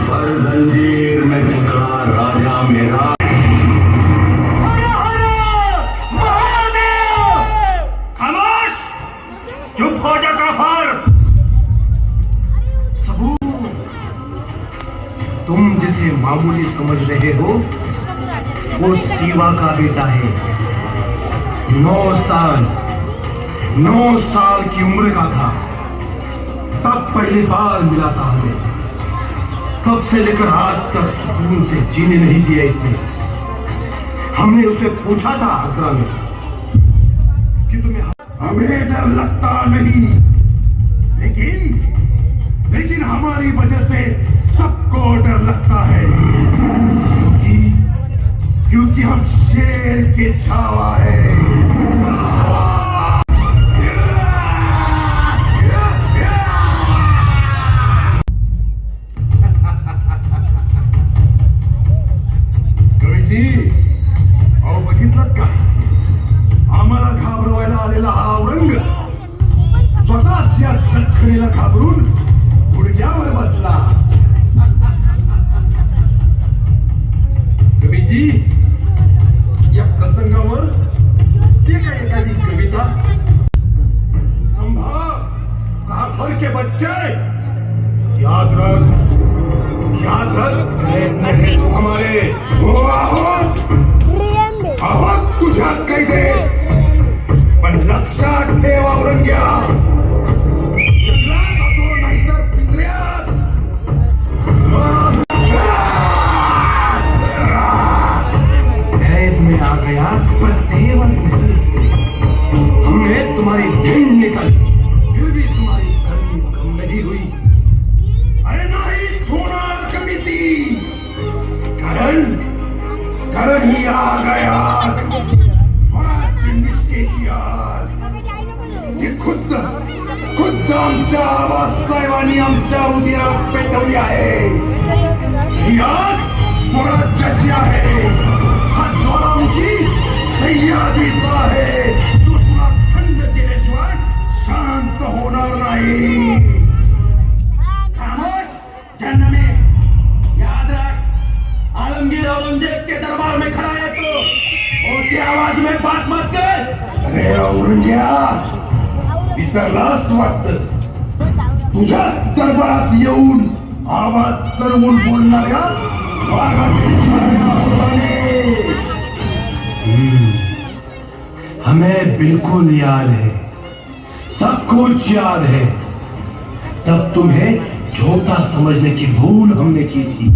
हर जंजीर में जकड़ा राजा मेरा। खामोश, चुप हो जा काफर। सबूर, तुम जिसे मामूली समझ रहे हो वो सीवा का बेटा है। 9 साल की उम्र का था तब पहली बार मिला था हमें। तब से लेकर आज तक सुकून से जीने नहीं दिया इसने। हमने उसे पूछा था आगरा में कि तुम्हें हमें डर लगता नहीं, लेकिन हमारी वजह से सबको डर लगता है, क्योंकि हम शेर के छावा है। अहो बघितलं का, आम्हाला घाबरवायला आलेला हा औरंग स्वतःच या दख्खनीला घाबरून गुडघ्यावर बसला। कवीजी, या प्रसंगावर ते काय एखादी कविता? संभा, काफर के बच्चे, याद रख नहीं तो हमारे हो आहोत तुझ्यात कैसे, पण लक्षात ठेव औरंग्या, जंगलात असो नाहीतर पिंजऱ्यात। कैद में आ गया पर तेवर नहीं। हमने तुम्हारी धीन निकल, फिर भी तुम्हारी गर्मी कम नहीं हुई। अरे नाहीच होणार कमी ती, कारण ही आग आहे आग, स्वराज्य निष्ठेची आग, जी खुद्द आमच्या आबासाहेबांनी आमच्या हृदयात पेटवली आहे। ही आग स्वराज्याची आहे, हा ज्वालामुखी सह्याद्रीचा आहे, तो तुला थंड केल्याशिवाय शांत होणार नाही। खामोश, जहन्नमी, याद रख, आलमगीर औरंगजेब के दरबार में खड़ा है तो ऊंची आवाज में बात मत कर। अरे औरंग्या, विसरलास वाटत, तुझ्याच दरबारात येऊन आवाज चढवून बोलणाऱ्या वाघाचे हमें बिल्कुल याद है, सब कुछ याद है। तब तुम्हें छोटा समझने की भूल हमने की थी।